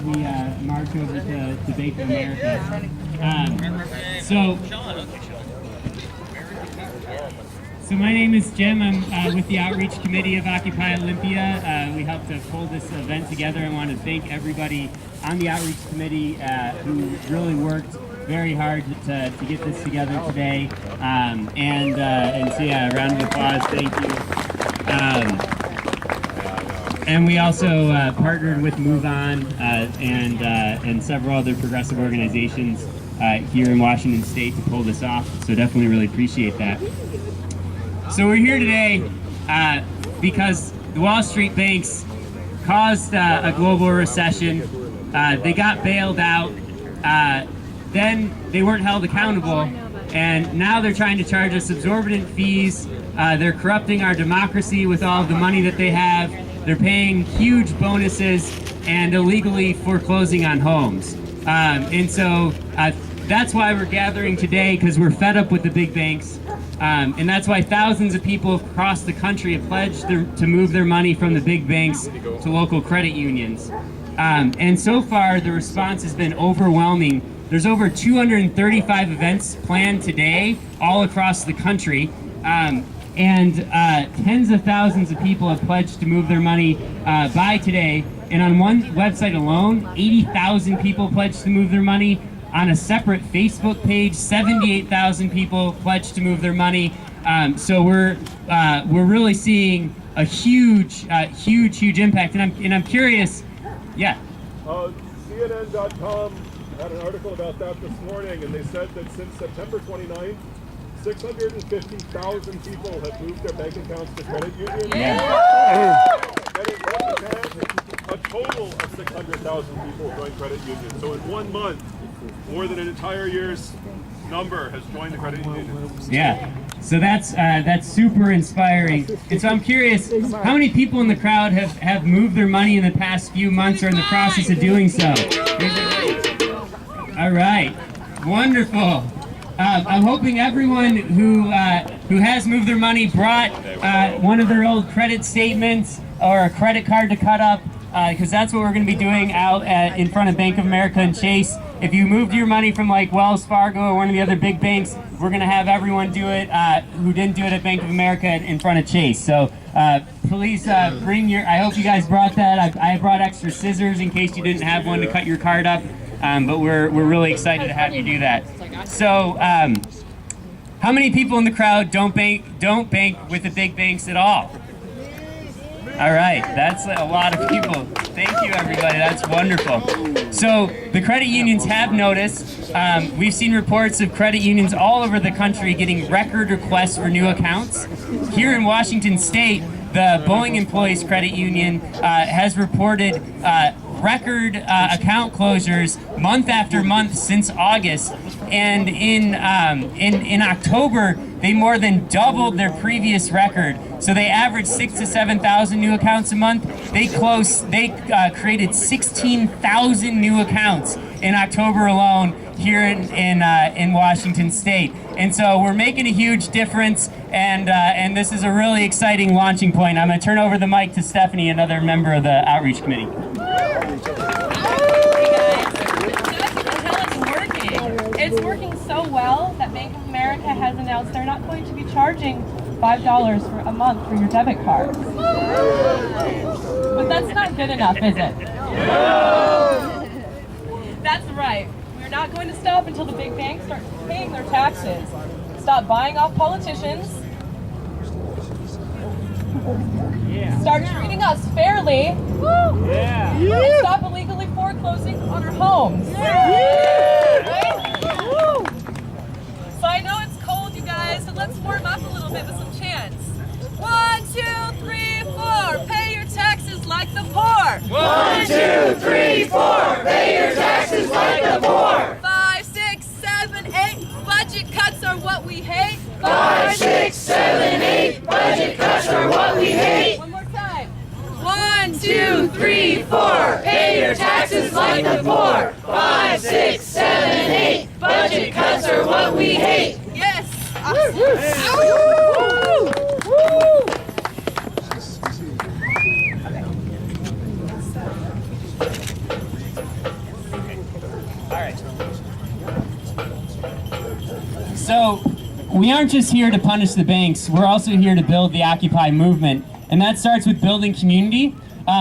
we march over to Bank of America. So my name is Jim. I'm with the Outreach Committee of Occupy Olympia. We helped to pull this event together. I want to thank everybody on the Outreach Committee who really worked very hard to get this together today. So yeah, a round of applause, thank you. And we also partnered with Move On and several other progressive organizations here in Washington State to pull this off. So definitely really appreciate that. So we're here today because the Wall Street banks caused a global recession. They got bailed out. Then they weren't held accountable, and now they're trying to charge us exorbitant fees. They're corrupting our democracy with all of the money that they have. They're paying huge bonuses and illegally foreclosing on homes. So that's why we're gathering today, because we're fed up with the big banks. And that's why thousands of people across the country have pledged to move their money from the big banks to local credit unions. And so far, the response has been overwhelming. There's over 235 events planned today all across the country. Tens of thousands of people have pledged to move their money by today. And on one website alone, 80,000 people pledged to move their money. On a separate Facebook page, 78,000 people pledged to move their money. So we're really seeing a huge impact. And I'm curious, yeah. CNN.com had an article about that this morning, and they said that since September 29th, 650,000 people have moved their bank accounts to credit unions. Yeah. And in Japan, a total of 600,000 people joined credit unions. So in 1 month, more than an entire year's number has joined the credit unions. Yeah. So that's super inspiring. And so I'm curious, how many people in the crowd have moved their money in the past few months or in the process of doing so? All right. Wonderful. I'm hoping everyone who has moved their money brought one of their old credit statements or a credit card to cut up, because that's what we're going to be doing out in front of Bank of America and Chase. If you moved your money from like Wells Fargo or one of the other big banks, we're going to have everyone do it who didn't do it at Bank of America in front of Chase. So please bring your, I hope you guys brought that. I brought extra scissors in case you didn't have one to cut your card up. But we're really excited to have you do that. So how many people in the crowd don't bank with the big banks at all? All right, that's a lot of people. Thank you, everybody. That's wonderful. So the credit unions have noticed. We've seen reports of credit unions all over the country getting record requests for new accounts. Here in Washington State, the Boeing Employees Credit Union has reported record account closures month after month since August, and in October they more than doubled their previous record. So they averaged 6,000 to 7,000 new accounts a month. They created 16,000 new accounts in October alone here in Washington State. And so we're making a huge difference, and this is a really exciting launching point. I'm going to turn over the mic to Stephanie, another member of the Outreach Committee. It's working so well that Bank of America has announced they're not going to be charging $5 for a month for your debit card. But that's not good enough, is it? No! That's right. We're not going to stop until the big banks start paying their taxes, stop buying off politicians, start treating us fairly, and stop illegally foreclosing on our homes. Right? So I know it's cold, you guys, so let's warm up a little bit with some chants. 1, 2, 3, 4, pay your taxes like the poor. 1, 2, 3, 4, pay your taxes like the poor. 5, 6, 7, 8, budget cuts are what we hate. 5, 6, 7, 8, budget cuts are what we hate. One more time. 1, 2, 3, 4, pay your taxes like the poor. 5, 6, 7, 8, budget cuts are what we hate. Yes. So we aren't just here to punish the banks, we're also here to build the Occupy movement, and that starts with building community.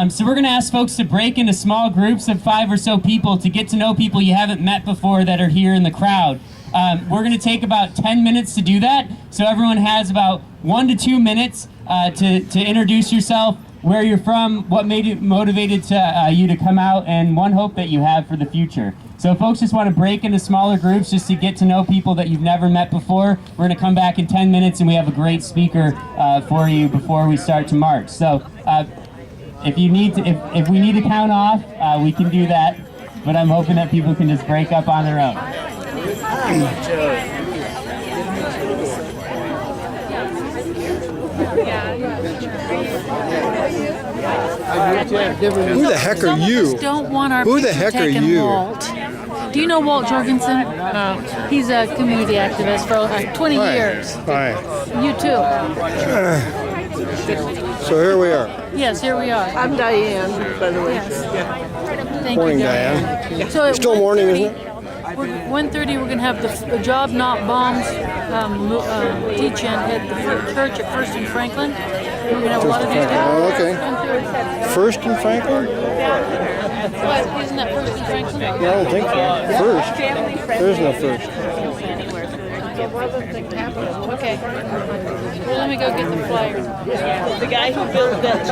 So we're going to ask folks to break into small groups of 5 or so people to get to know people you haven't met before that are here in the crowd. We're going to take about 10 minutes to do that, so everyone has about 1 to 2 minutes to introduce yourself, where you're from, what made it motivated you to come out, and one hope that you have for the future. So folks just want to break into smaller groups just to get to know people that you've never met before. We're going to come back in 10 minutes and we have a great speaker for you before we start to march. So if we need to count off, we can do that, but I'm hoping that people can just break up on their own. Who the heck are you? Don't want our Who the picture heck are taken, you? Walt. Do you know Walt Jorgensen? He's a community activist for 20 years. Hi. You too. So here we are. Yes, here we are. I'm Diane, by the way. Yes. Thank Morning, you, Diane. So at Still morning, isn't it? 1:30, we're going to have the Job Not Bombs teach-in at the church at First and Franklin. We're going to have a lot of these people. Oh, okay. 1:30. First and Franklin? What, isn't that First and Franklin? I don't think so. First? There's no first. Okay. Well, let me go get the flyer. The guy who built that